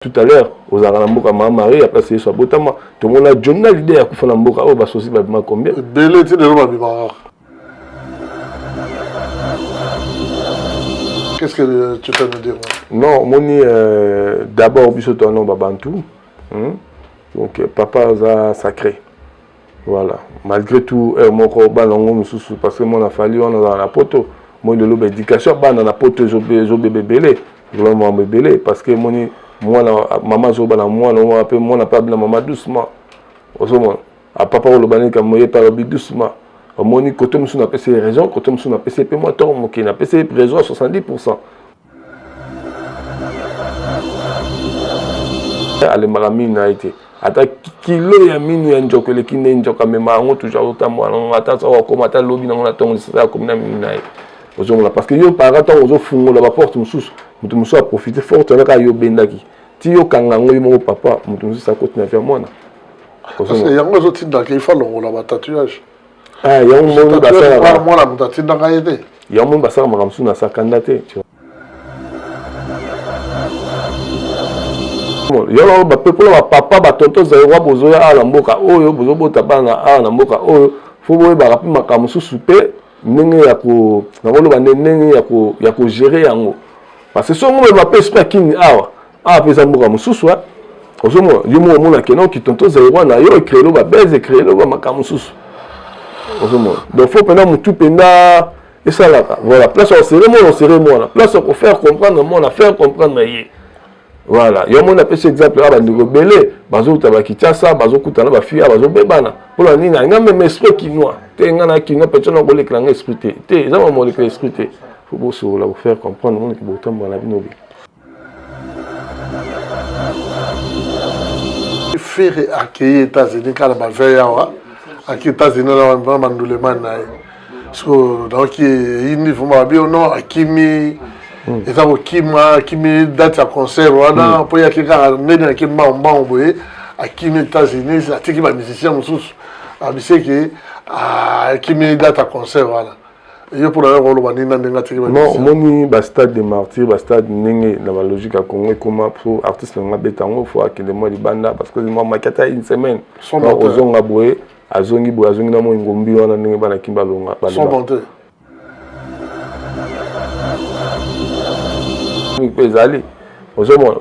Tout à l'heure, aux Aramboka, ma mari a passé sur Botama. Tout le monde a donné l'idée à Koufana Mboka. Oh, bah, ceci va bien combien? Belé, tu es de Qu'est-ce que tu peux me dire? Non, moi, d'abord, je suis un homme Bantou. Donc, papa a sacré. Voilà. Malgré tout, parce que moi, on a fallu, on a la poto. Moi, il y a l'éducation, on a la poto, je bébé. Vraiment bébé. Parce que moi, maman, je n'a pas bien maman doucement. À papa, on a dit que doucement. Moi, quand on a passé raison, quand on a passé moi, on a passé raison à 70%. Allez, maramine a été. Ata kilo ya minu ya njoko le kine njoka mema ngo toujours otamwa ngo ata so ko mata lobi na ngona tongo sisa ko na mina e ozongola parce que yo para temps ozo fungola ba porte mususu mutu musu a profiter fort na ka yo bendaki ti yo kanga ngo mo papa mutu musu sa continue faire mona parce que yango zo tinda ke fa longola ba tatouage ah yango mo ba sala mona mutu tinda ka yete yango mo ba sala makamsu na sa kandate tu yolo ba peuple ba papa ba tonto zairwa bozo ya ala mboka oyo bozo bota bana ala mboka oyo fo boye ba rapi makamusu supe ndenge ya ko ngolo ba ndenge ya ko gérer yango parce que so mo ba pespect kini awa a pesa mboka mususu wa ozomo yumo mona keno ki tonto zairwa na yo créelo ba beze créelo ba makamusu ozomo donc faut pena mutu penda et ça là voilà place au cérémonie place au faire comprendre mon affaire comprendre yé. Voilà, il y a un exemple, il y a belé, bazo taba Kinshasa, bazo kutana ba fille, bazo bebana. Pour la nina, il y a même esprit quinois. Té ngana quinois personne n'a bolé clan esprit. Té, ça va molé esprit. Faut bosso la faire comprendre mon qui botam dans la vie nobi. Faire accueillir États-Unis quand ba veille wa. Accueillir États-Unis là on va mandouler man na. So donc il faut ma bien non akimi et ça kimi date à concert wana pour ya kika nene ki mamba boye akimi États-Unis atiki ba musicien mususu abiseki kimi date à concert wana yo pour la rolo banina ndenga tiki ba non moni ba stade de martyr ba stade nenge na ba logique à Congo comment pour artiste nga betango faut akende moi libanda parce que moi makata une semaine ozonga boye azongi na mo ngombi wana nenge bana kimba longa ba Pézali.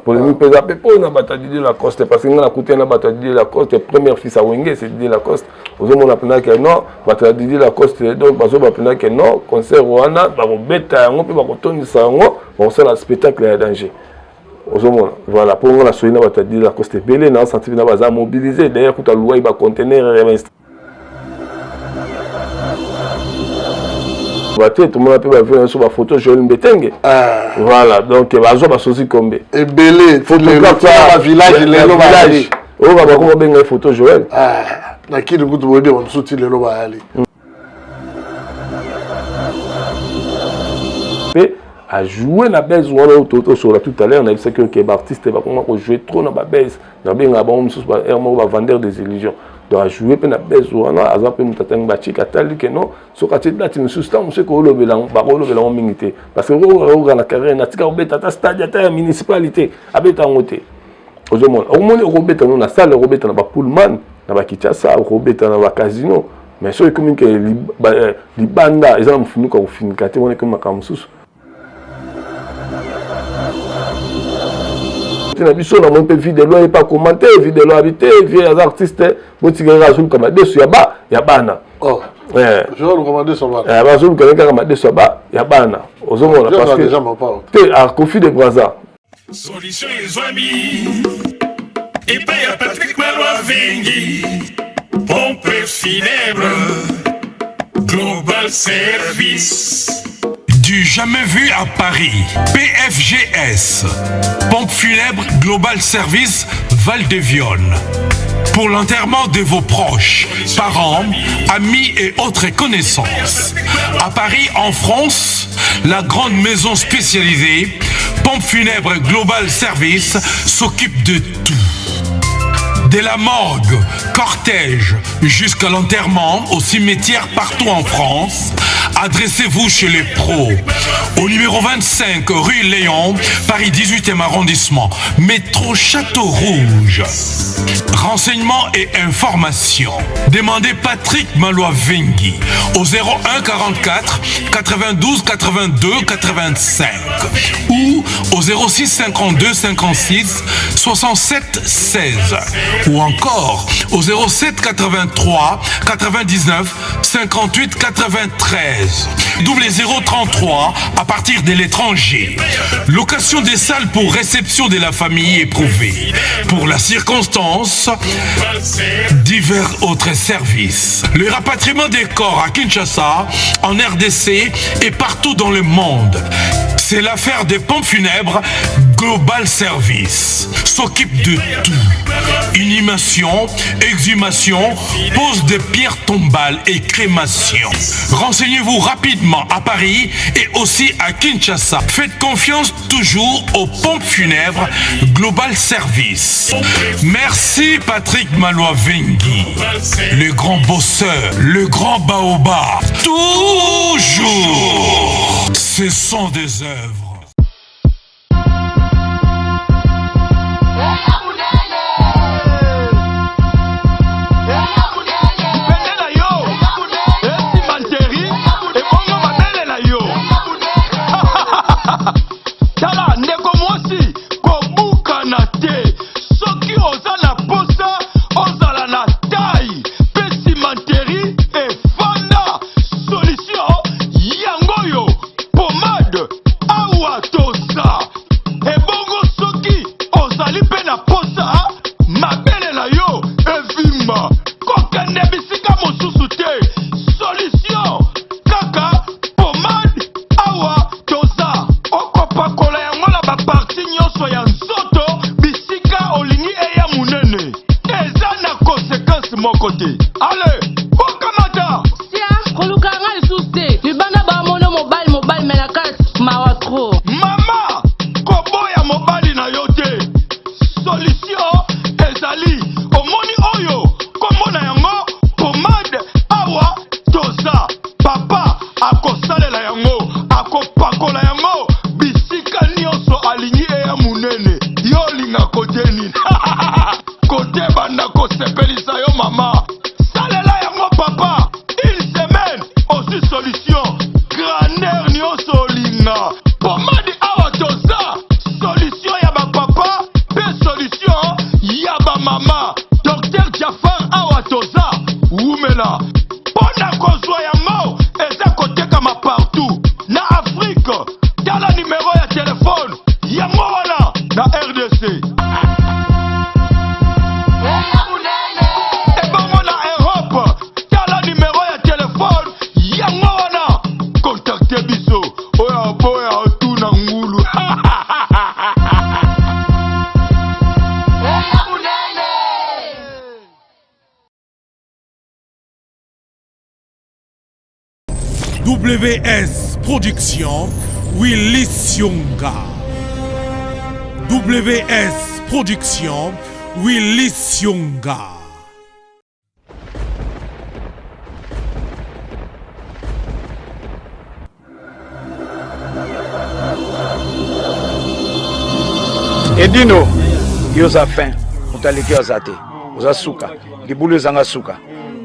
Polémique pesa pepo na batadi de la Coste parce que na coûté na batadi de la Coste première fils à Wenge c'est de la Coste. Ozomo na pena que non batadi de la Coste donc bazo ba pena que non concert wana ba beta ngo pe ba kotonisa ngo on sait le spectacle à danger. Ozomo voilà pour la soina batadi de la Coste belé na senti na baza mobiliser d'ailleurs kuta louai ba conteneur tout le monde peut faire sur la photo Joël Mbetenge. Voilà, donc il va jouer à Sosi Kombe. Et belé, photographe à village, village. Oh, va voir comment une photo Joël. Na qui nous coûte de on soutient les loba ali. À jouer la baisse ou on sur la tout à l'heure on a vu que les artistes va comment jouer trop dans la baisse. Dans bien là bon on va vendre des illusions. Donc à jouer pe na besoin na aza pe mutatang bachi katali que non so kati dati mususta monsieur ko lobela ba ko lobela on mingité parce que on na carrière na tika obeta ta stade ta municipalité abeta ngote ozomona omoni obeta no na salle obeta na ba pullman na ba Kinshasa obeta na ba casino mais so comme que libanda ezala mfunu ko finika te on est comme makamsusu na biso na mon pe vidéo et pas commenter vidéo habité vieux artistes botigera azul comme desu ya bana oh je vais recommander ça ba bazul quelqu'un comme desu ya bana ozomona parce que déjà pas te à Kofi de Brazza solution les amis et paye à Patrick Maloa Vengi pompe funèbre global service. Du jamais vu à Paris, PFGS, Pompe Funèbre Global Service Val-de-Violne. Pour l'enterrement de vos proches, parents, amis et autres connaissances. À Paris, en France, la grande maison spécialisée, Pompe Funèbre Global Service, s'occupe de tout. De la morgue, cortège, jusqu'à l'enterrement au cimetière partout en France, adressez-vous chez les pros. Au numéro 25, rue Léon, Paris 18e arrondissement, métro Château Rouge. Renseignements et informations. Demandez Patrick Malois Vengui au 01 44 92 82 85 ou au 06 52 56 67 16 ou encore au 07 83 99 58 93 0033 à partir de l'étranger. Location des salles pour réception de la famille éprouvée. Pour la circonstance, divers autres services. Le rapatriement des corps à Kinshasa, en RDC et partout dans le monde. C'est l'affaire des pompes funèbres Global Service. S'occupe de tout. Inhumation, exhumation, pose de pierres tombales et crémation. Renseignez-vous rapidement à Paris et aussi à Kinshasa. Faites confiance toujours aux pompes funèbres Global Service. Merci Patrick Malois Vengui, le grand bosseur, le grand baobab. Toujours. Ce sont des œuvres. WS Production, Willy Sionga. WS Production, Willy Sionga. Edino, yoza fin, mutaleki azate, oza suka, libulu zanga suka,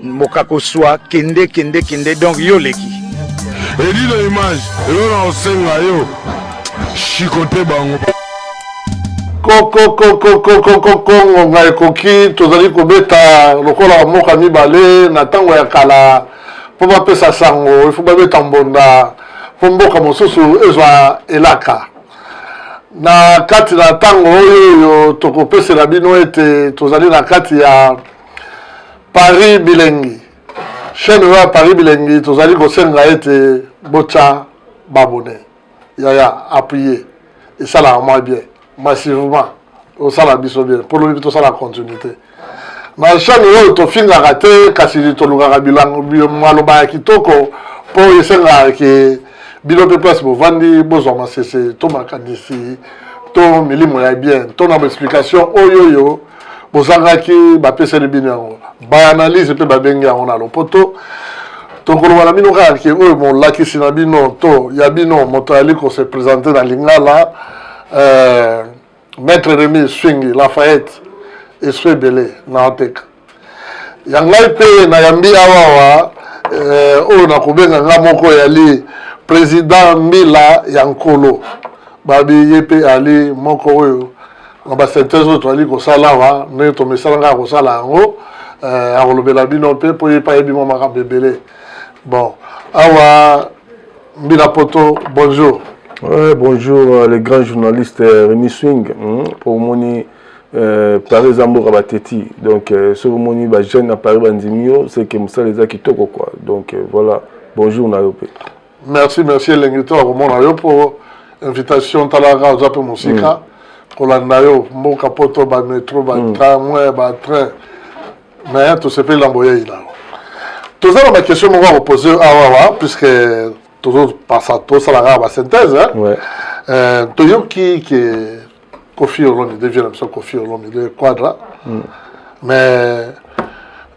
mokako swa, kende, donc yo leki. Edino image, elona osenga yo, chikote bango. Kongo ngai koki, tozali kobeta lokola moka mibale, na tango ya kala, po bapesa sango, ifu babeta mbonda, po mboka mosusu ezwa elaka. Na kati na tango oyo tokopesela bino ete tozali na kati ya Paris Bilengi. Chaîne ya Paris Bilengi tozali kosenga ete bocha babone. Ya appuyer. Et ça là moi bien. Massivement. Au sala biso bien. Pour le to sala continuité. Na chaîne oyo to finga raté kasi to lugara bilango maloba kitoko po yesenga ke bilo pe place bo vandi bozo masese to makandisi to milimo ya bien to na explication oyoyo bozangaki ba pesa de binango ba analyse pe ba bengi yango na lopoto tokoloba na bino kaka ke oyo molakisi na bino to ya bino moto ali ko se présenter na lingala maître Rémi Swingi Lafayette esprit ebele na oteka ya ngai mpe nayambi awawa oyo nakobenga nga moko yali président Mbila ya nkolo babi ye mpe ali moko oyo na basynthèse oyo toali kosala awa ndenge tomesala ngai kosala yango akolobela bino mpe mpo ye mpe ayebi mwa makambo ebele. Bon, awa Mbila Poto, bonjour. Ouais, bonjour les grands journalistes Rémi Swing pour moni Paris Zambour Abateti. Donc ce moni ba jeune à Paris Bandimio, c'est que ça les a kitoko quoi. Donc voilà, bonjour Nayope. Merci l'ingénieur au monde pour invitation talaga aux appels musika. Kolandayo mboka poto ba métro ba tramway ba train. Mais tout se peut l'envoyer là. Tout ça ma question on va poser puisque toujours passa tout ça la synthèse hein. Ouais. Toyo qui Kofi Olomide devient comme ça Kofi Olomide le quadra. Mais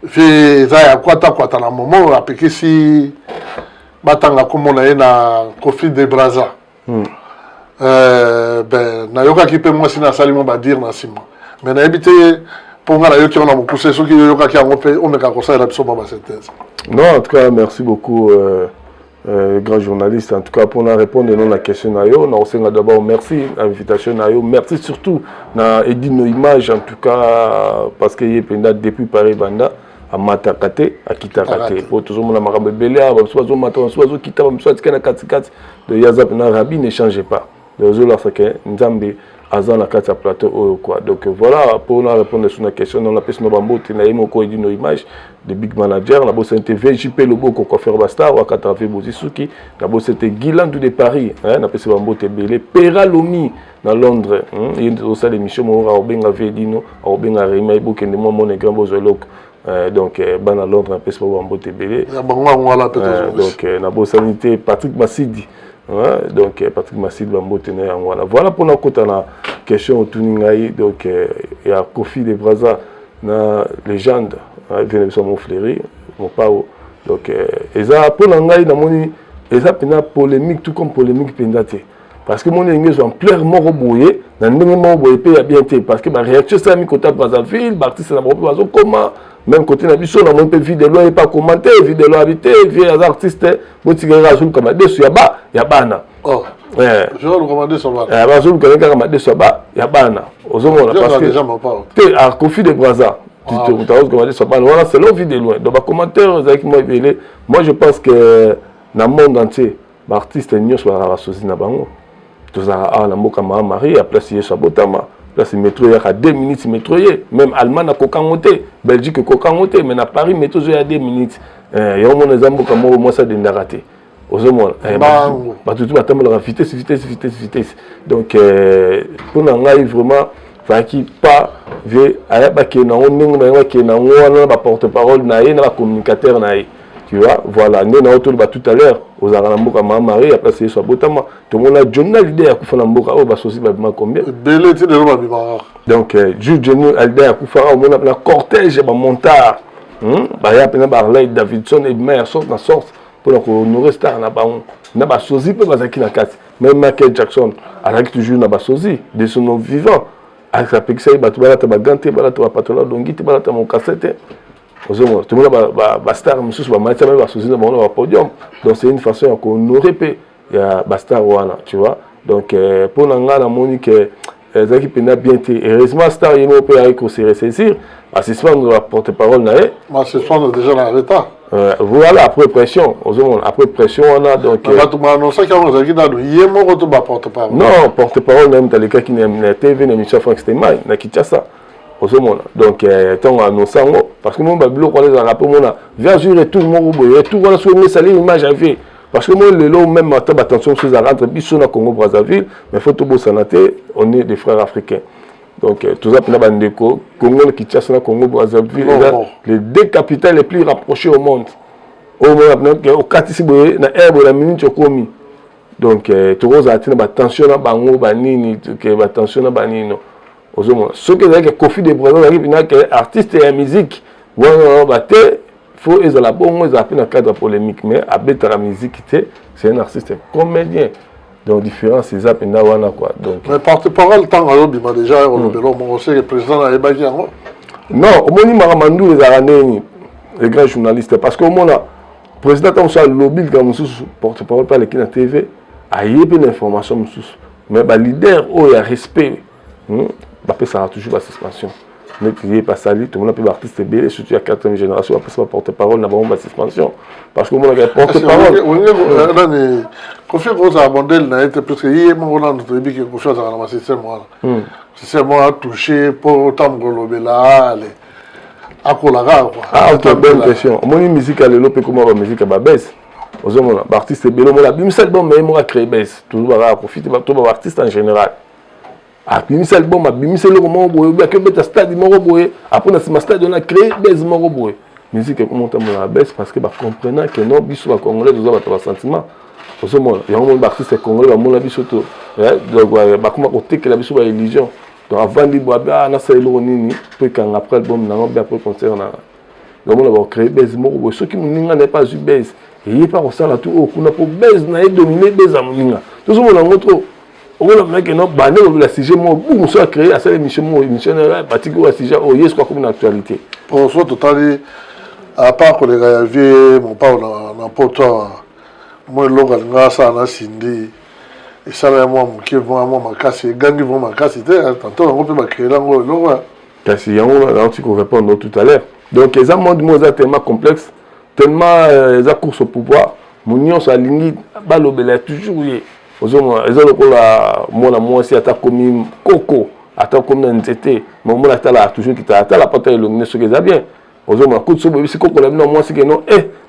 fi za ya kwata na momo apiki si batanga comme on a na Kofi de Braza. Ben na yoka ki pe moi sina salimo ba dire na sima. Mais na habité pour nga na yoki on a beaucoup c'est ce qui yoka ki on peut on me ka conseiller la ba synthèse. Non, en tout cas, merci beaucoup, grand journaliste. En tout cas, pour nous répondre à la question, d'abord, merci à l'invitation. Merci surtout à Edino Image, en tout cas, parce qu'il y a depuis Paris Banda, à Matakate, à Kitakate. Pour tout le monde, à Béléa, soit Kita, soit Katikati, de Yazap Narabi, ne changez pas. De Zola Sake, Nzambi. Azan la carte à plateau quoi. Donc voilà, pour nous répondre sur la question, on a fait nos bambous, on a eu nos images de big manager, on a bossé VJP Lobo Kokoffer Bastar, on a Katave Bozisuki, on a bossé Guiland de Paris, on a fait bambou Tebele, Peralomi dans Londres, il y a aussi l'émission où on a bien Vedino, on a bien Rémi Bouk et moi mon grand bozolok. Donc ban à Londres on a fait bambou Tebele. Donc on a bossé Patrick Massidi. Ouais, donc Patrick Massid Bambo tenait en voilà. Voilà pour notre côté la question autour de donc il y a Kofi de Braza, la légende, vient de son fléri, mon pao. Donc et ça pour l'angai na moni, et ça pena polémique tout comme polémique pendate. Parce que mon engagement en plein mort boyé, na ndenge mort boyé pe ya bien té parce que ma réaction ça mi côté Brazzaville, artiste na propre bazo comment même côté na biso na mon peu vidéo et pas commenter vidéo habité vieux artiste botigera azul comme desu ya bana oh je vais recommander sur bana bazul comme desu ya bana ozomona parce que déjà mon pas té à Kofi de Braza tu t'as commander sur bana voilà c'est long vidéo loin donc commentaire avec moi je pense que dans le monde entier l'artiste nyo soit associé na bango tous à la mboka Marie après c'est Sabotama. Là, c'est métro, il y a 2 minutes, métro, même Allemagne a Kokangote, Belgique a Kokangote, mais à Paris, métro, il y a 2 minutes. Il y a un exemple comme moi, ça de raté. Aux hommes, tout la vitesse. Donc, pour nous, vraiment, il faut pas porte-parole, communicateur. Tu vois, voilà, nous avons tout à l'heure, aux Aramboka Marie, après c'est sur Botama. Tout le monde a journal l'idée à Koufanamboka, au Bassosi, combien? Donc, juste l'idée à Koufara, on a un cortège, un montard. Il y a Barley, Davidson et Mère, sorte pour nous rester en Abaon. On a Bassosi, peut pas qui n'a qu'à. Même Michael Jackson, avec toujours na Bassosi, de son nom vivant. Avec sa pixel, il va te baganter, il va te patronner, donc il va te mon cassette. Tout le monde va star, monsieur, va mettre même associé dans le podium. Donc c'est une façon qu'on aurait pu, il y a Bastar Wana, tu vois. Donc pour l'angle la Monique, les équipes n'a bien été. Heureusement Star il m'a pu aller se ressaisir. Assistant de la porte-parole n'a eu. Assistant déjà dans l'état. Voilà après pression, on a donc. Non porte-parole même dans les cas qui n'a TV n'a mis Frank Steinmeier n'a quitté ça. Donc, tant à nos sangs, parce que mon babylon, on les a rappelé, on a vu tout le monde, tout le monde a salé l'image à vie. Parce que moi, le lot, même, attention, sur la rentrée, bisous au Congo Brazzaville, mais il faut tout beau sanaté, on est des frères africains. Donc, tout ça, on a des Congo, qui chassent le Congo Brazzaville, les 2 capitales les plus rapprochées au monde. Au monde, au 4 ici, na herbe, la minute, au commis. Donc, tout le monde a attention à Bango, Banini, attention à Banino. Ce que c'est que Kofi de Braza arrive que artiste et musique, faut ils la bon ils appellent un cadre polémique mais abeta la musique c'est un artiste comédien donc différence c'est ça pendant wana quoi donc mais porte-parole tant alors bima déjà on le mon sait que président a ébaki yango non au moni maramandou les araneni les grands journalistes parce que au moment là président comme ça lobby comme sous porte-parole par les qui na TV a yé une information sous mais ba leader oh il y a respect bah ça a toujours la suspension mais qui est pas sali tout le monde peut artiste belé surtout à 4e génération après ça porte-parole n'a pas de suspension parce que moi la porte-parole on est confié gros à modèle n'a été parce que hier mon on a dit que confiance dans le système moi système moi touché pour autant global aller à Kolara quoi ah ok bonne question mon musique à l'élo peut comment la musique à baisse aux hommes artiste belé moi la bimsel bon mais moi créer baisse toujours va profiter tout ba artiste en général a bimisa album a bimisa le moment boye ba ke beta stade moko boye après na sima stade on a créé base moko boye musique comment ta la baisse parce que ba comprenant que non biso ba congolais doza ba sentiment au ce moment il y a un monde artiste congolais ba mona biso to donc ba comment côté que la biso ba religion donc avant di boa ba na selo nini puis quand après album na ba après concert na donc on va créer base moko boye ceux qui moninga n'est pas eu base et il pas ça là tout au kuna pour base na et dominer base à moninga tout ce monde en autre on a mec non bané le sujet moi beaucoup soit créé à cette émission bâtiment au sujet au yes quoi comme une actualité pour soit total à part que les gars vieux mon pas on poto moi local ngasa na sindi et ça là moi qui vont moi ma casse gangi vont ma casse tantôt on peut ma créer là ngo lo kasi yango là tu répondre tout à l'heure donc les monde moi tellement complexe tellement les course au pouvoir mon union ça lingi balobela toujours ozoma ezalo kola mona mwasi ata komi koko ata komi na nzete mona atala toujours kita ata la pata elongine soki eza bien ozoma kutso bobisi koko la bino mwasi ke non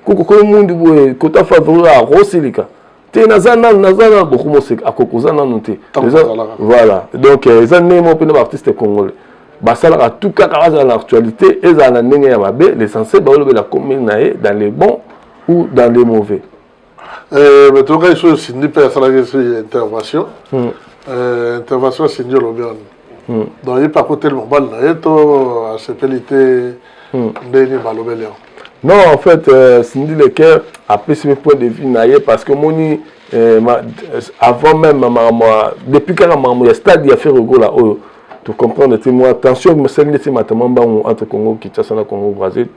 koko ko mundu boye kota favori a rosilika te nazana beaucoup mo sek akokoza nanu te voilà donc eza nemo pe na artiste congolais basala tout cas dans l'actualité eza na ndenge ya mabe l'essentiel ba lobela commune nae dans les bons ou dans les mauvais. Mais tout cas, il faut une intervention. Intervention, c'est le bien. Donc, il n'y a pas tellement mal. Il y a une spécialité de Malobélian. Non, en fait, Cindy Lecker a pris ce point de vue parce que moni avant même depuis que il y a stade il a fait rego là tu comprends moi attention me c'est matamamba entre Congo Kinshasa et Congo Brazzaville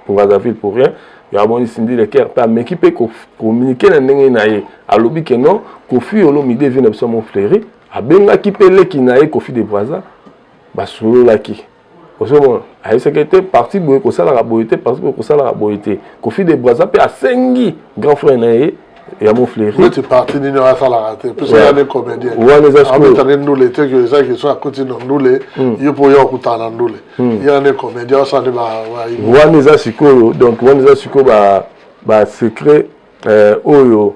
pour Brazzaville pour rien. Il y a un Cindy Lecker mais qui peut communiquer dans ndenge naie à lobby que non Kofi Olomide vient de mon fleury a benga qui peut les qui naie Kofi de Brazza ba solo la qui au moment a sécurité parti boye ko sala boyité parce que ko sala boyité Kofi de Brazza peut a sengi grand frère naie et à mon fleury tu parti ni à sala raté parce qu'il y a des comédiens nous les trucs les gens qui sont à côté de nous les il pour y okutana nous les il y a des comédiens ça de ba waneza siko donc waneza siko ba secret oyo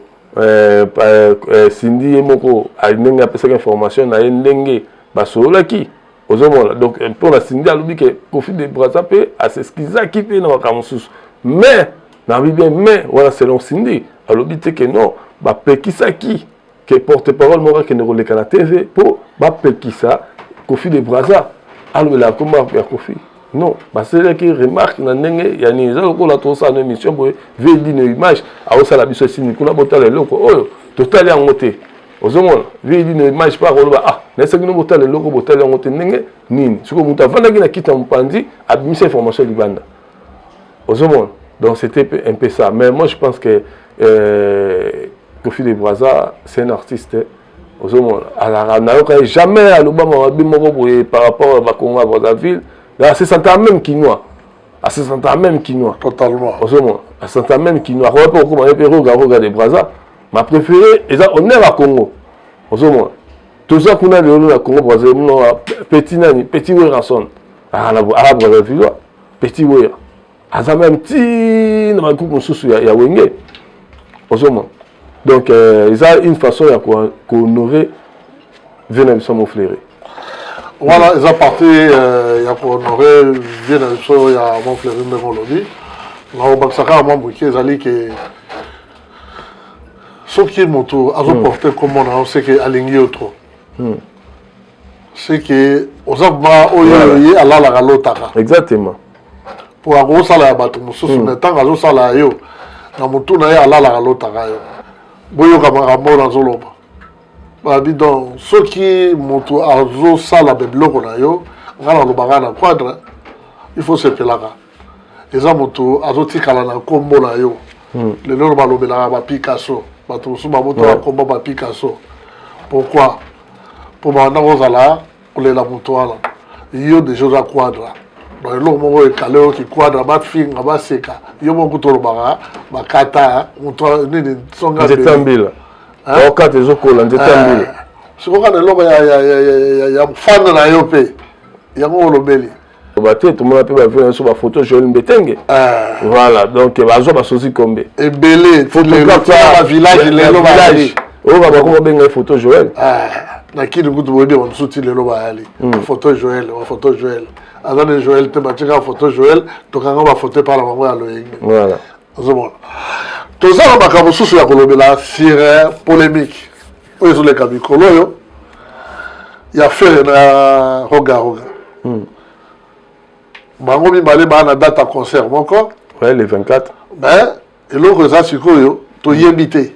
Cindy moko a ndenge apesa information na ndenge ba solaki ozomona donc pour la Cindy alobi que Kofi de Brazza peut à ce qu'ils a qui peut na kamususu mais na bien mais voilà selon Cindy alobi te que non ba pekisa qui que porte-parole mora que ne releka na TV pour ba pekisa Kofi de Brazza alobi la comment ya Kofi non bah c'est là qui remarque na ndenge ya ni za ko la to sa na émission boy vedi na image a o sala biso sini kuna botala loko oyo total ya ngote ozomona vedi na image pa ko ba na se kino botala loko botala ngote ndenge nini siko muta vanda ki na kita mpandi abimisa information libanda ozomona donc c'était un peu ça mais moi je pense que Kofi de Brazza c'est un artiste ozomona alors na jamais à l'Obama bimoko boy par rapport à Congo Brazzaville. Là, c'est ça même quinoa. Ah, c'est ça même quinoa. Totalement. À ça même quinoa. On va comment regarder Brazza. Ma préférée, on est à Congo. Tout ça qu'on a de Congo Brazzaville, petit nani, petit ranson. Ah, la Brazzaville, petit wera. Ah, ça même petit, dans ma coupe sous il y a wenge. Donc, ils ont une façon d'honorer Venez mon fleury. Voilà, ils ont parti, il y a pour honorer, bien sûr, il y a mon fleury de Mélodie. Là, on va s'arrêter à mon bouquet, ils ont dit que ce qui est mon tour, ils ont porté comme on sait qu'il y a aligné autre. C'est que, aux hommes, il y a la galotaka. Exactement. pour akosala ya bato mosusu mais ntango azosala yo na motu na ye alalaka alotaka yo boyoka makambo nazoloba babi donc soki moto azosala babiloko na yo nga nalobaka na quadre il faut sepelaka eza moto azotikala na nkombo na yo lelo balobelaka bapicasso bato mosusu bamotoka nkombo bapicasso pourquoi po banda kozala kolela moto wana yo deja oza quadre donc eloko moko ekale oyo kiquadre bafinga baseka yo moko tolobaka bakata moto nini songa nzete mbila okata ezokola nzete mbila sikoka na eloko ya fanda na yo mpe yango olobeli bate tomona mpe bavie so bafoto Joël Mbetenge voilà donc bazwa basosi kombe ebele bavillage lelo bayali oyo babako babenga photo Joël na kini kutu boyebi bamosusu ti lelo bayali photo Joël aza ne Joël te batika photo Joël tokanga bafoto epala bango ya loyenge voilà ozomona tozala makambo mosusu ya kolobela sur polémique oyo ezoleka mikolo oyo ya fere na roga bango mibale baa na date ya concert moko le 24 mais eloko eza sikoyo toyebi te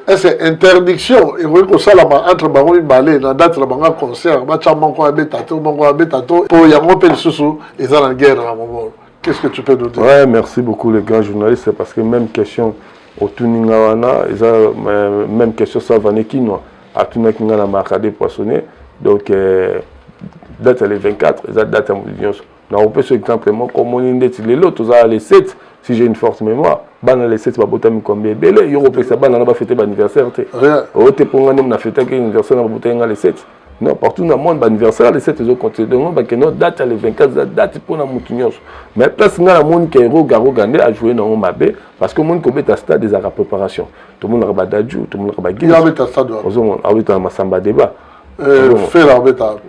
est-ce interdiction ekoki kosalama entre bango mibale na date na bango ya concert batya moko abeta te moko abeta to po yango mpe lisusu eza na guerre na momolo. Qu'est-ce que tu peux nous dire? Ouais, merci beaucoup les grands journalistes parce que même question au Tuninga wana même question ça va nekino à Tuninga na marqué poissonné donc date le 24 eza date à na on peut ce exemple comme on indeti les lots tous les 7 si j'ai une forte mémoire bana les 7 babota mi combien belé yo repesa bana na ba fêter anniversaire te o te ponga nem na fêter anniversaire na babota nga les 7 non partout dans le monde anniversaire les 7 ils ont continué donc que notre date le 24 date pour na mutunyo mais place nga la monde qui ro garo gandé a jouer dans mabe parce que monde ko beta stade des préparation tout le monde ba dadju tout le monde ba il y avait un stade à masamba débat fait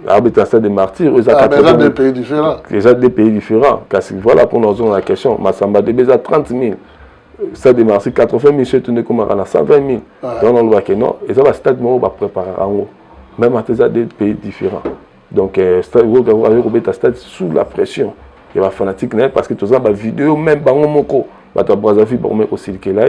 l'arbitre stade des martyrs ils ont des pays différents déjà des pays différents parce que voilà pour nous la question masamba débat à 30 000 stade des martyrs 80 000 chez tout comme à 120 000 donc on voit que non et ça va stade mo ba préparer en haut même à des pays différents donc stade sous la pression il y a fanatique parce que tous les vidéo même bango moko bato Brazzaville pour mettre aussi que là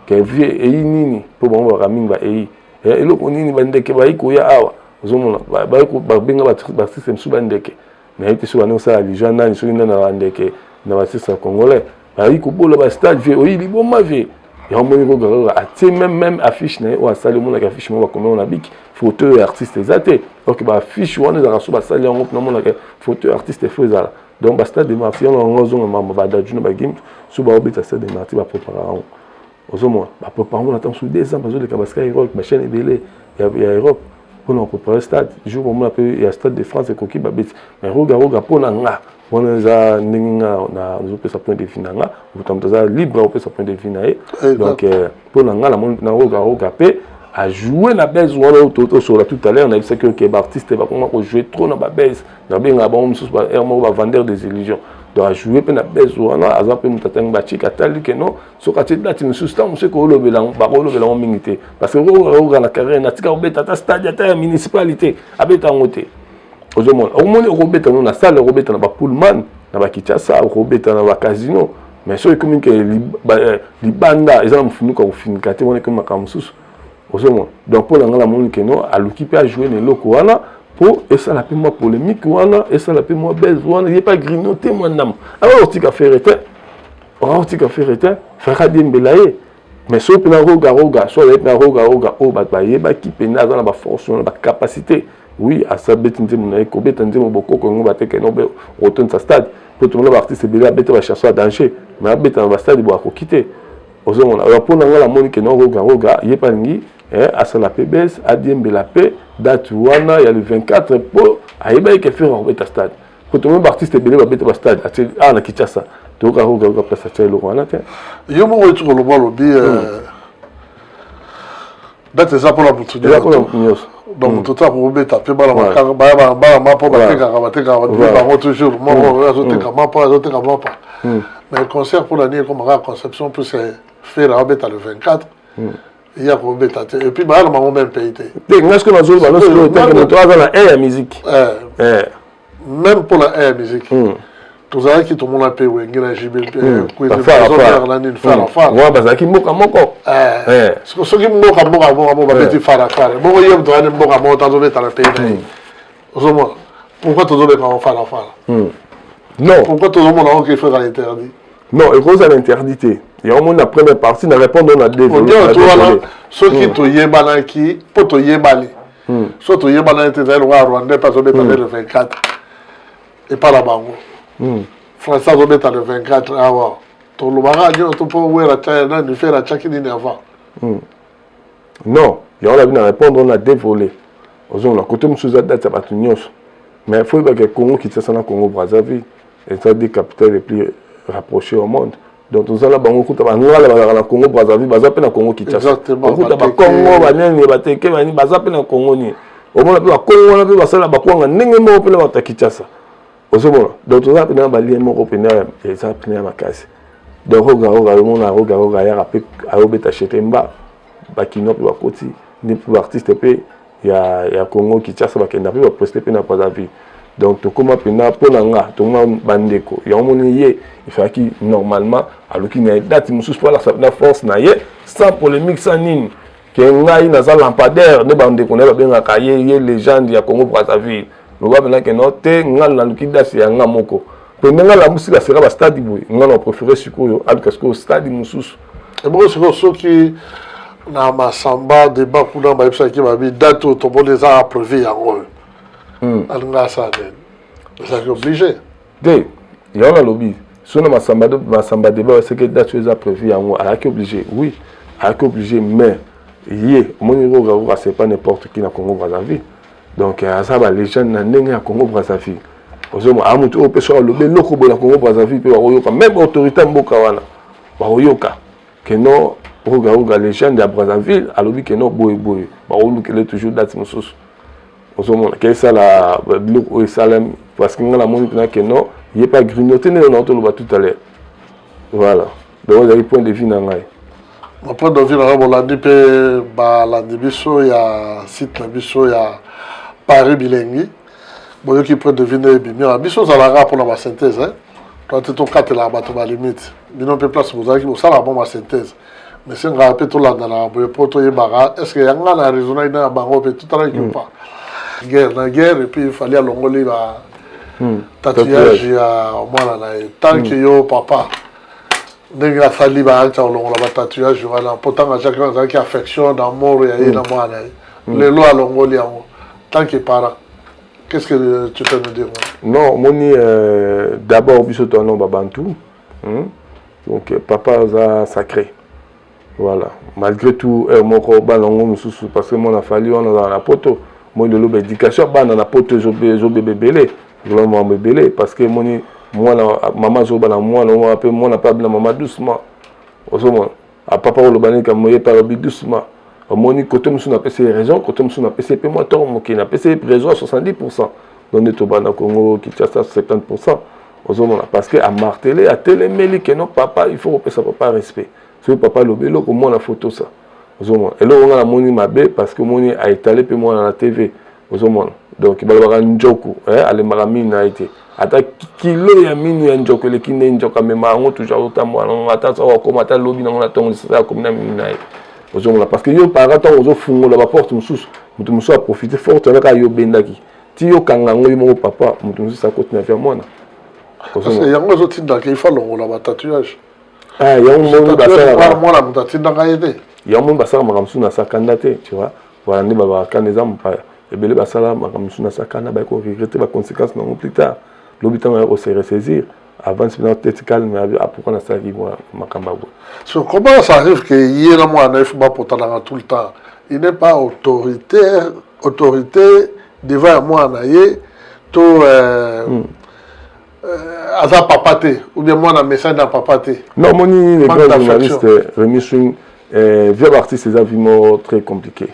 que vie et nini pour bango raming ba et le nini bandeke ba ikoya awa ozomona ba benga ba système sous bandeke mais été sur annonce à Lijana ni sur na bandeke na ba système congolais ba ikobola ba stade vie o ili bon ma vie et on moni ko a même affiche na o asali mona ka affiche mo ba comme on a bik photo artiste exaté donc ba affiche wana za so ba sali on na mona ka photo artiste faisala donc ba stade de Marseille on ngozo ngamba ba daju na ba game so ba obita stade de Marseille ba préparer ozomona ba préparer on attend sous 2 ans parce que le Kabaskai Europe ma chaîne belé il y a Europe pour nous préparer stade jour on appelle il y a stade de France et coquille ba bit mais roga pour nga on za ninga na zo pesa point de vue nga utamtaza libre on pesa point de vue na donc pour nga la monde na roga pe à jouer la baisse ou on sur la tout à l'heure on a vu que les artistes va comment jouer trop dans la baisse na bien bon on va vendre des illusions donc jouer pe na baisse ou on a azap nous tatang bachika tali que non so ka tete tu nous sustain on sait que le belang ba le belang minité parce que on na carrière na tika obeta ta stade ta municipalité abeta ngote ozomona omoni obeta na salle obeta na ba pullman na ba Kinshasa obeta na ba casino mais so comme que libanda ils ont fini ko finika te on est comme makamsusu donc pour la monde que non à l'occupé à jouer les locaux wana pour et ça la peu moins polémique wana et ça la peu moins baise wana il est pas grignoté moi nam alors on tika faire faire des mbelaye mais so pena roga so les pena roga o ba ba ki pena dans la force na ba capacité oui à ça betinde mon eko betinde mon boko ko ngo bateke no be retourne sa stade pour tout le monde artiste belé bete ba chercher à danger mais bete dans ba stade bo ko quitter alors pour la monde que non roga il est pas ngi à ça la PBS à Diembe la paix date wana il y a le 24 pour aiba que faire au beta stade pour tout le monde artiste belé ba beta ba stade à na Kinshasa to roga place à le wana te yo mo wetu ko lo lobi date ça pour la boutique donc tout ça pour beta pe bala makanga ba ma po ba teka toujours mo azoteka ma pa mais le concert pour l'année comme la conception peut se faire à beta le 24 il y a pour beta et puis bah on même pays est-ce que nous jouons balance le temps que nous avons la musique même pour la musique tozala ki tomona pe wenge na JBP wa bazaki mboka moko soki mboka moko babeti farafara moko ye tozali mboka moko tazobeta na pays na ye ozomona pourquoi tozobeta ngo farafara non pourquoi tozomona ngo qu'il faut interdit non ekozala interdit te yango na première partie na répondre na développement soki toyebanaki mpo toyebani so toyebana ete ezali longo ya rwandais mpe azobetana le 24 epa na bango français azobeta le 24 awa tolobaka nyonso mpo wera nani fera tiaki nini avant non yango na bino na répondre na dévolé ozonga côté mosusu adate ya bato nyonso mais il faut yebaka Congo Kinshasa na Congo Brazzaville eza des capitales les plus rapprochées au monde donc tozala bango kuta bangala bazala na Congo Brazzaville baza pe na Congo Kinshasa kuta ba Congo banene bateke bani baza pe na Congo ni omona pe ba Congo na pe basala bakwanga ndenge moko pe na bata Kinshasa ozomona donc tozala pe na balien moko pe na eza pe na makasi donc roga mona ya pe ayobeta chetemba bakino pe bakoti ni pe artiste pe ya Congo Kinshasa bakenda pe ba prester pe na Brazzaville. Donc tokoma pena ponanga toma bandeko ya omoni ye il faut qui normalement alors qu'il y a date mususu pour la force na ye sans polémique sans nini que ngai na za lampadaire ne bandeko na ba benga kaye légende ya Congo Brazzaville le ba bena que note ngal na lukidasi ya ngamoko penanga la musika sera ba stade boy ngalo préféré sikoyo parce que stade mususu et bon c'est qui na masamba débat kuna ba yebisa ki ba bi date to boleza approuvé yango alunga ça c'est obligé de il y a un lobby sur le masamba débat c'est que date est prévu yango alaki obligé oui alaki obligé mais yé mon niveau c'est pas n'importe qui na Congo Brazzaville donc ça va les jeunes na ndenge ya Congo Brazzaville ozomo amutu o peso lobby loko bo na Congo Brazzaville pe bayoka même autorité mboka wana bayoka que non oga les jeunes de Brazzaville alobi que non boy baolukele toujours date mususu ozomona que ça la biloko o salem parce que ngala moni pena que non il est pas grignoté ne on entend tout à l'heure voilà donc il y a point de vue na ngai mon point de vue na bolandi pe ba la biso ya site na biso ya Paris bilingue boyo qui point de vue na bimia biso za la pour la synthèse hein toi tu ton quatre la bato ba limite bino pe place vous avez ça la bonne synthèse mais c'est ngala pe to la na boyo poto yebara est-ce que yanga na raison na bango pe tout à l'heure pas guerre et puis il fallait alongoler la tatouage ya mwana na tant que yo papa ndenge la fali ba alta olongola ba tatouage voilà pourtant chacun a qui affection d'amour ya na mwana le lo alongoli yango tant que parent qu'est-ce que tu peux nous dire non moni d'abord biso to non babantu donc papa za sacré voilà malgré tout moko balongo mususu parce que mon a fallu on a la poto moi de l'éducation bana na poto zo bébé belé vraiment bébé parce que moi maman zo bana moi on appelle moi na pas la maman doucement osoma a papa le bani comme moi par doucement moni côté musu na pc raison côté musu na pc pe moi ton moki na pc raison 70% donc to bana Congo qui tient ça 70% osoma parce que à marteler à télémeli que non papa il faut que ça papa respect ce papa le bélo comme moi la photo ça et là on a moni mabe parce que moni a étalé pe moi dans la TV ozomona donc il va njoku ale marami na été ata kilo ya minu ya njoku le kine njoka mema ngo toujours otamwa ata ça comme ata lobby na ngona tongo ça comme na minu na ozomona parce que yo par rapport aux fungola ba porte mususu mutu mususu a profiter fort na ka yo bendaki ti yo kanga ngo mo papa mutu mususu ça continue vers moi parce que yango zo tinda ke il faut longola ba tatouage yango mo ba ça par moi la mutu tinda ka aider yango basala makamsu na sakanda te tu vois voilà ne baba kan des hommes pas et belé basala makamsu na sakanda ba ko regretter ba conséquences non plus tard l'habitant va se ressaisir avant de se tête calme mais après on a ça qui moi makamba so comment ça arrive que hier là moi neuf ba potana tout le temps il n'est pas autorité devant moi naie to aza papaté ou bien moi na message na papaté non moni les grands journalistes remission vieux artiste c'est vraiment très compliqué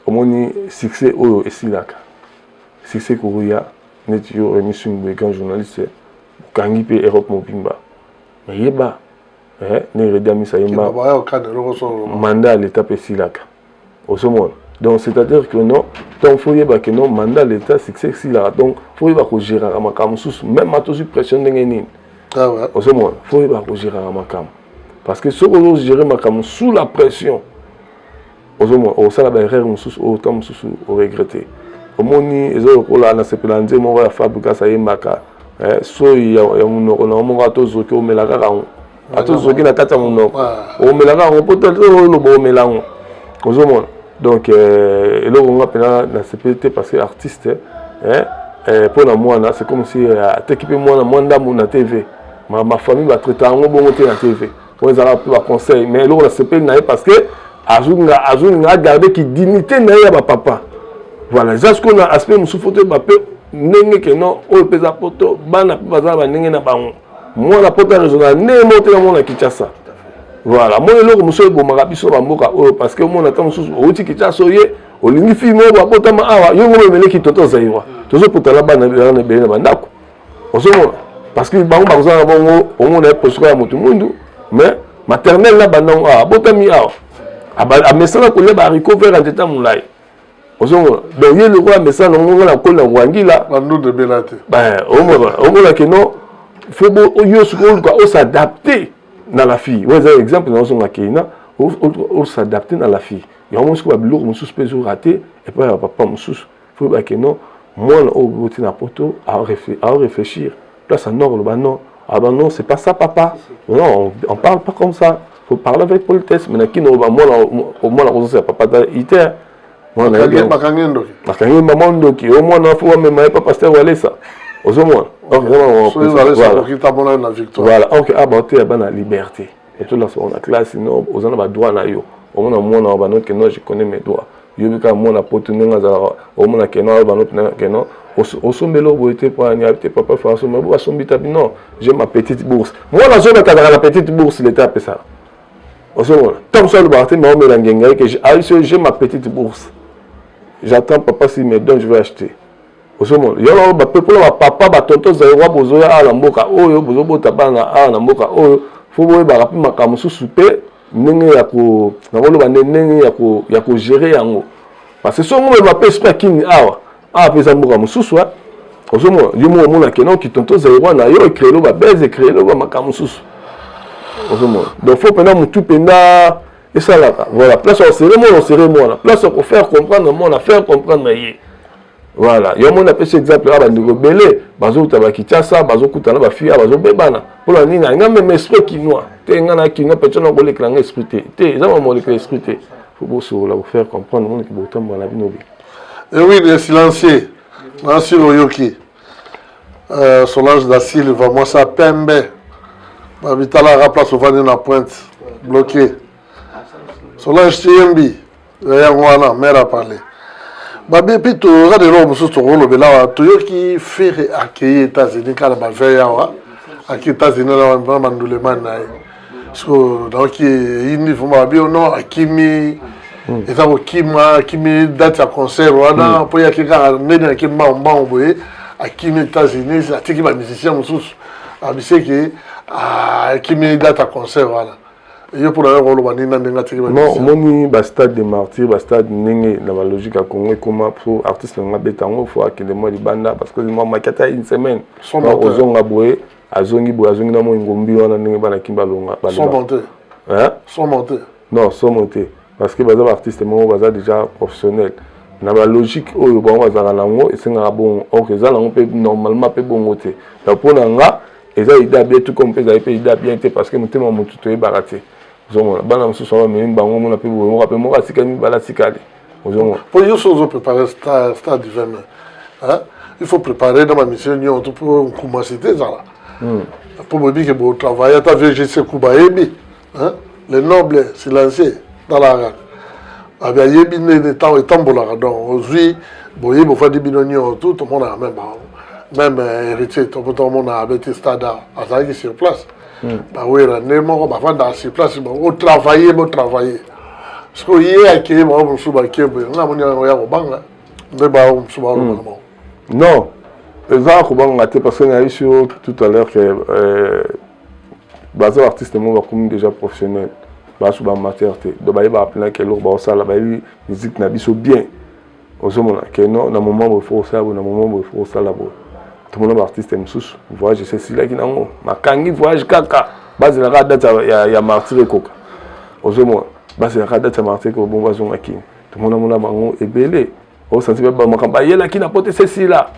au moni succès au esilaka succès kuruya net yo remission les grands journalistes kangi pe Europe mobimba mais yeba ne redami sa yemba mandat à l'état esilaka au somon Donc c'est-à-dire que non, donc faut y que non mandat l'état succès si là donc faut y gérer à makam sous même à tout pression n'engeni. Ah ouais. Au moins faut y gérer à makam. Parce que ce qu'on gérer makam sous la pression. Au moins au ça la erreur sous autant sous au regretter. Au moins ils ont là na sepelanze mon va fabriquer ça y maka. So il y a mon rato zoki au melaka rango. Ato zoki na kata mon au melaka on peut être le bon mélange. Au moins donc et là on appelle la CPT parce que artiste pour la moi c'est comme si t'équiper moi na TV ma famille va traiter en bon côté na TV on les a pas conseil mais là la CPT na parce que azunga garder qui dignité na ya papa voilà juste qu'on a aspect musu photo ba pe ndenge que non o pesa poto bana pe bazala ba ndenge na bango moi la poto régional ne monter na mona Kinshasa. Voilà, moi je suis monsieur Bomaka biso bamboka parce que mon attend sous outi ki tsa soye olingi fi mo ba botama awa yo ngombe mele ki toto zaïwa tozo potala bana na bena bandako osomona parce que bango bazana bongo on est posoko ya mutu mundu mais maternelle na bandon a botami awa a mesala ko le ba recover en état mulai osomona donc ye le roi mesala ngo na ko na wangila bandu de belate on mona que non faut yo ko s'adapter dans la fille. Vous avez un exemple dans son Akina, on s'adapter dans la fille. Il y a un moment où on peut rater et puis papa il faut que non, moi on na poto à réfléchir. Place à nord le non. Ah ben non, c'est pas ça papa. Non, on parle pas comme ça. Faut parler avec politesse. Mais qui non moi au moins la c'est papa iter. Moi na makangendo. Makangendo maman doki. Au moins on faut même pas pasteur aller ça. Aux moins. Donc vraiment voilà. OK, abatté à la liberté. Et tout là on a classe sinon aux en a droit na yo. Au moins moi na que non je connais mes droits. Yo bika moi na potu nga za au moins que non ba notre que non. Au sombelo boité pour ani habiter papa faire so mais sombita non, j'ai ma petite bourse. Moi la zone ta la petite bourse l'état appelle ça. Au moins. Comme ça le parti mais on me l'engenga que j'ai ma petite bourse. J'attends papa s'il me donne je vais acheter. Osomo yolo ba peuple ba papa ba tonto zairwa bozoya ala mboka oyo bozobota bana ala mboka oyo fo boye ba rapi makamu susu pe ndenge ya ko na bolo ba ndenge ya ko gérer yango parce que songo ba pe esprit kini awa pesa mboka mususu osomo yomo mona kenon ki tonto zairwa na yo créer lo ba beze créer lo ba makamu susu osomo donc faut pendant mutu penda et ça là voilà place au cérémonie place pour faire comprendre mon faire comprendre yé. Voilà, il y a mon appel exemple là bandiko belé bazo tabaki tchasa bazo kutana ba fia bazo bebana pour la nina nga même esprit kinois te nga na kinois personne on bolé klanga esprit te za mo le esprit faut bosso là pour faire comprendre mon ki botam la vie nobi et oui les silencieux Nancy Loyoki Solange da Silva moi ça pembe babitala raplace au vani na pointe bloqué Solange Tiembi ya ngwana mère a parlé Babi pito de l'homme sur ton rôle là toyoki faire accueillir États-Unis quand ba veille yawa aki États-Unis là on mandouleman na so donc il faut ma bio non akimi et ça kimi date à concert wana pour yaki ka nene ki mamba boye akimi États-Unis atiki ba musicien mususu abise ki akimi date à concert voilà. Et pour la rôle non, moni ba stade de martyr, ba stade nenge dans la logique à Congo comment pour artiste nga betango faut que les mois di banda parce que moi makata une semaine. Aux onga boé, azongi na mo ngombi wana nenge bana kimba longa. Sont montés. Hein? Sont montés. Non, sont montés parce que baza artiste mo baza déjà professionnel. Dans la logique oyo bon baza nango et c'est nga bon OK ça nango peut normalement peut bon côté. Donc pour nga et ça il doit bien tout comme peut ça il doit bien parce que mutema mutu to baraté. Bana mususu wa mimi bango mona pe bo rappel mo asika mi bala sikali ozongo pour yo sozo préparer stade d'hiver hein il faut préparer dans ma mission nyo tout pour commencer ça là pour me dire que bon travailler ta VGC Kubaebi hein les nobles silencieux dans la rade avec yebi ne temps et tambola donc aujourd'hui boye bo fa di binonyo tout le monde a même héritier tout le monde a habité stade à ça qui sur place. Bah oui, on va dans ces places, on travailler. Parce que hier, qui est bon, on a un banc là. Non, parce qu'on a eu tout à l'heure que les artistes sont déjà professionnels. basu ba matière te do ba ba plein que l'or ba sala ba musique na biso bien ozomona que non na moment où faut ça na moment où faut ça là tout le monde artiste msusu voyage c'est celui qui nango makangi voyage kaka base la date ya martyr koka ozomona base la date ya martyr ko bon bazonga ki tout le monde mona bango ebele o sentir ba makamba yela ki na pote ceci là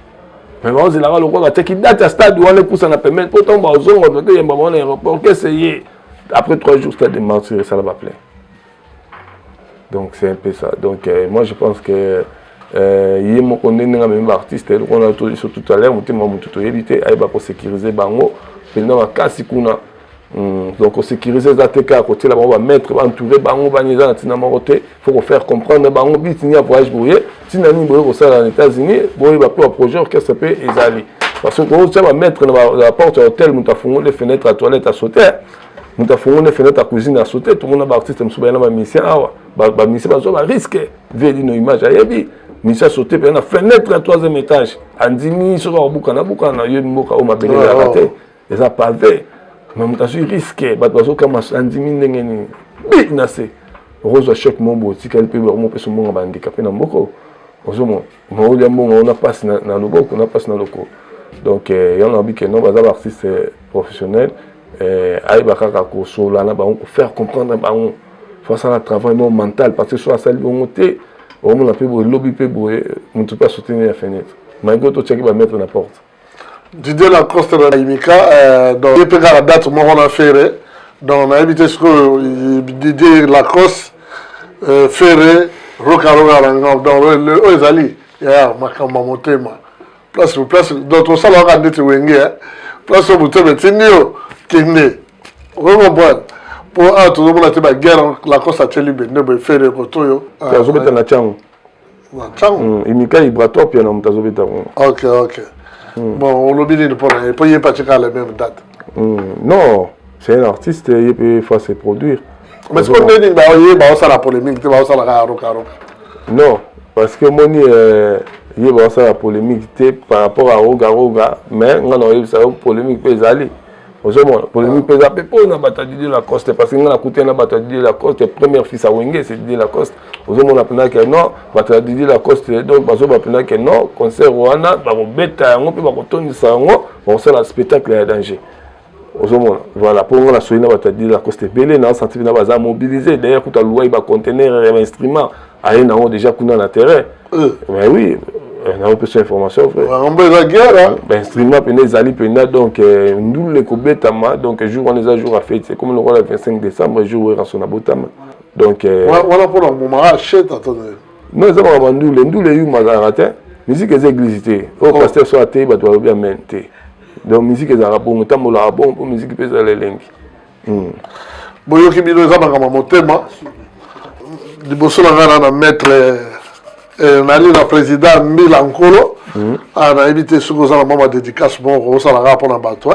mais bon c'est là le quoi qui date à stade où on le pousse na permettre pour tomber ozonga donc il y a un aéroport que c'est après 3 jours stade de martyr ça va plein donc c'est un peu ça donc moi je pense que il y a un même artiste on a tout sur tout à l'heure on tout éviter pour sécuriser bango pendant la casse kuna donc sécuriser ça à côté là on va mettre entourer bango baniza na tina maroté faut faire comprendre bango bitini voyage bouyer tina ni boyo ça aux États-Unis boyo ba pour projet orchestre peut ezali parce que on va mettre la porte hôtel mutafungo les fenêtres à toilette à sauter mutafungo les fenêtres à cuisine à sauter tout le monde artiste msuba na ba mission ba mission ba risque veli no image ayebi Misa sauté par la fenêtre à 3e étage. Andini sur la boucana, il y a une bouca au mabélé à rater. Et ça pavé. Mais on a su risquer. Bah, tu as comme Andini n'engeni. Big nassé. Rose à choc mon beau. Si quelqu'un peut remonter son monde handicapé dans beaucoup. On a passé dans le beaucoup, on a passé dans le coup. Donc, il y en a qui que non, bah, les artistes professionnels. Aïe, bah, kako sur là, bah, on peut faire comprendre, bah, on fait un travail mental parce que soit ça lui monter. On a pu lobby pe boye, on ne peut pas soutenir la fenêtre. Malgré tout, tu vas mettre la porte. Didier Lacoste de la Imika, dans les pays à la date, moi on a fait, donc on a évité ce que Didier Lacoste, Ferré, Rocaroga, dans le Oezali, il y a Makamba Motema. Place, dans ton salon, on a dit place au bouton de Tinio, Kine. Vous comprenez? Pour tout le monde a été la guerre, la cause a été libérée, ne fait le retour. Tu as joué dans la Tchang. Imika Ibrato, puis on a joué dans la Ok. Bon, on l'oublie de prendre, il peut y pas à la même date. Non, c'est un artiste, il peut faire se produire. Mais ce qu'on dit, il y a la polémique, il y a la non, parce que moi, il y a la polémique par rapport à Roga, mais on a eu une polémique pour les alliés. La polémique peut zapper pour une bataille de Lacoste parce qu'on a coûté une bataille de Lacoste, le premier fils à Wenge, c'est Didier Lacoste. On a appelé que non, bataille de Didier Lacoste, donc on a appelé que non, concert Rwanda, on bêta, on peut pas retourner ça, on sait le spectacle est danger. Voilà, pour la soirée, bataille de Lacoste, belé, on a senti qu'on a mobilisé, d'ailleurs, quand on a loué un conteneur et un instrument, on a déjà qu'on a l'intérêt. Mais oui. On a un peu cette information, frère. On a la guerre. Instrument, donc, nous les Kobetama, donc, jour on les a jours à fête, c'est comme le roi le 25 décembre, jour où il y a son abotama. Donc, voilà pour le moment, achète, attendez. Non, c'est pas nous, les eu mazaratin, musique est église, au pasteur soit athée, bah, doit bien menter. Donc, musique est arabon, on t'a la bon, pour musique peut aller lingue. Boyo qui bino za banga motema. Liboso na ngana na maître nali na président Milankolo a évité ce que ça la maman dédicace bon ça la rapport na bato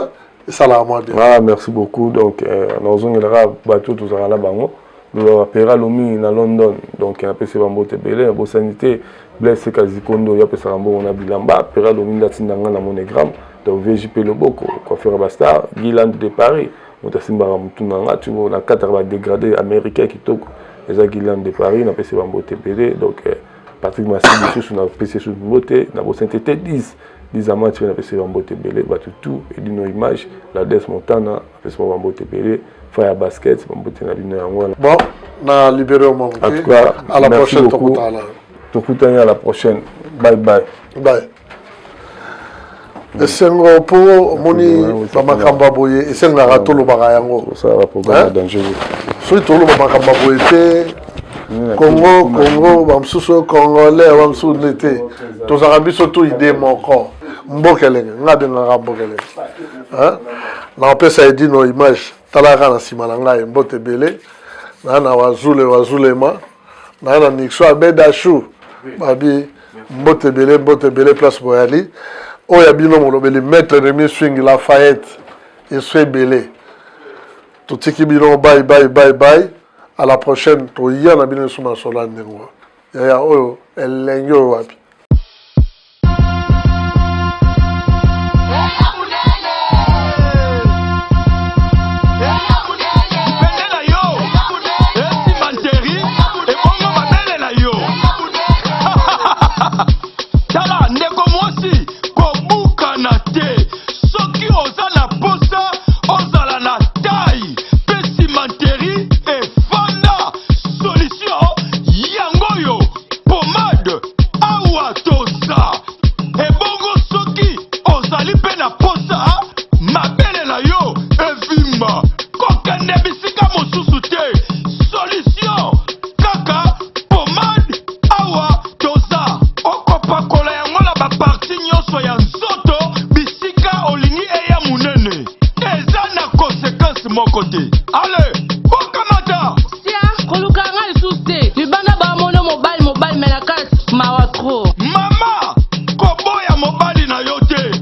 et ça la moi bien. Ah merci beaucoup donc nous on ira bato tout ça là bango nous appellera lomi na London donc on appelle c'est bambo tebele na sanité blessé Kazikondo ya pesa rambo on a bilamba appellera lomi la tindanga na monogramme donc VJP Loboko coiffeur Basta Guiland de Paris on t'a simba mutunanga tu vois na 4 dégradé américain qui toko les Guiland de Paris na pesa bambo tebele donc Patrick Massimo sur la PC sur beauté, na bo sainteté 10 amateurs na PC Bambote Belé, batu tout et d'une image la Des Montana, PC Bambote Belé, Fire Basket, Bambote na bino yango. Bon, na libéré au moment. En tout cas, à la prochaine à la prochaine. Bye bye. Bye. Esengo po moni bamakamba boye esenga ratolo bagayango. Ça va programme dangereux. Soit tolo bamakamba boye te Congo, bamsusu congolais, bamsusu l'été. Tous arabes sont tous idées mon corps. Mbokelenge, ngabenga mbokelenge. Hein? Na pesa edi no image. Talaka na simalanga mbote belé. Na wazulema. Na nixo abedashu. Babi mbote belé place Boyali. Oya bino molobeli maître Rémi Swing Lafayette. Et soit belé. Tout qui bino bye. À la prochaine, tu y a bien sur ma solane. Il y a elle l'engueule wapi. mon côté. Allez, Bokamata. Tia, kolukanga lisuste. Libana ba mono mobile menakas mawatro. Mama, koboya mobile na yote.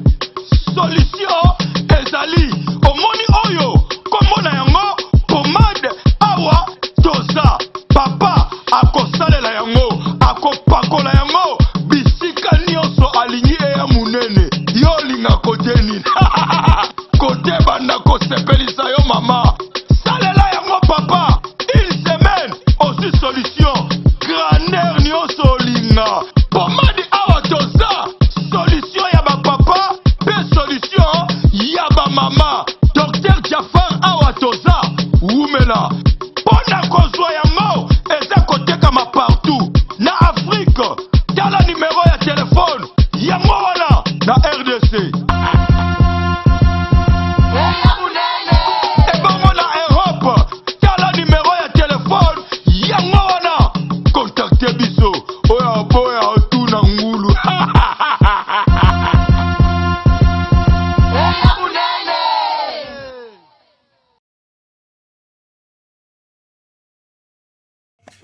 Solution ezali. Omoni oyo, komona yango, pomade awa toza. Papa, akosalela yango, akopakola yango. Bisika nyonso alingi eya munene. Yo linga kote nini. Kote banda kosepelisa yo mama. Salela yango papa. Une semaine, aussi solution. Grandeur nyonso linga. Pomade awa toza. Solution ya ba papa. Pe solution ya ba mama. Docteur Jafar awa toza. Wumela. Pona kozwa yango. Eza koteka ma partout. Na Afrique. Tala numéro ya téléphone. Yango wana na RDC. Ebongo na Europe. Tala numéro ya téléphone. Yango wana. Contacte biso. Oya boya otuna ngulu.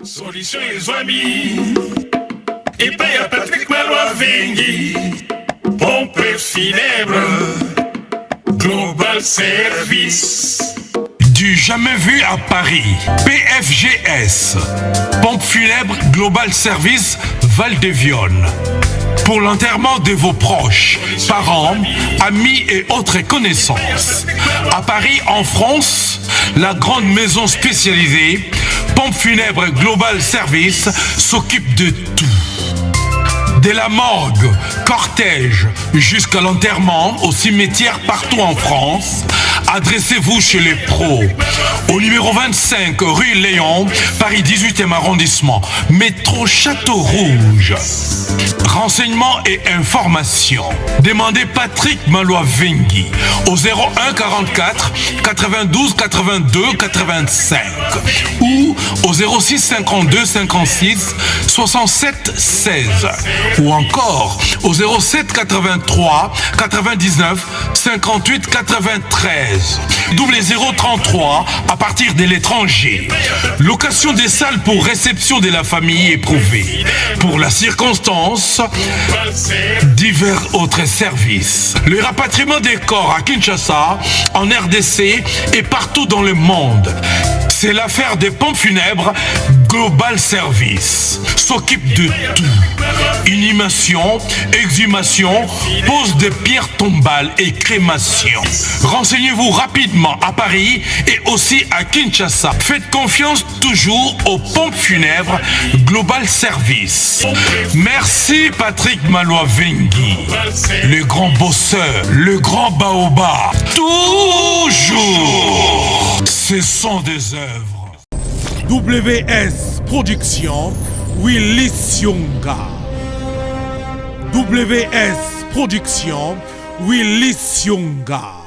Solution ezwami epai ya Patrick Maloa Vengi, pompe funèbre Global Service. Du jamais vu à Paris, PFGS, pompe funèbre Global Service Val-de-Vione. Pour l'enterrement de vos proches, parents, amis et autres connaissances. À Paris, en France, la grande maison spécialisée Pompe funèbre Global Service s'occupe de tout. De la morgue, cortège, jusqu'à l'enterrement au cimetière partout en France, adressez-vous chez les pros. Au numéro 25 rue Léon, Paris 18e arrondissement, métro Château Rouge. Renseignements et informations. Demandez Patrick Maloa Vengi au 01 44 92 82 85 ou au 06 52 56 67 16 ou encore au 07 83 99 58 93 double 033 à partir de l'étranger. Location des salles pour réception de la famille éprouvée. Pour la circonstance, divers autres services. Le rapatriement des corps à Kinshasa, en RDC et partout dans le monde. C'est l'affaire des pompes funèbres Global Service. S'occupe de tout. Inhumation, exhumation, pose de pierres tombales et crémation. Renseignez-vous rapidement à Paris et aussi à Kinshasa. Faites confiance toujours aux pompes funèbres Global Service. Merci Patrick Maloa Vengi, le grand bosseur, le grand baobab. Toujours, ce sont des œuvres. WS Production, Willy Sionga. WS Production, Willy Sionga.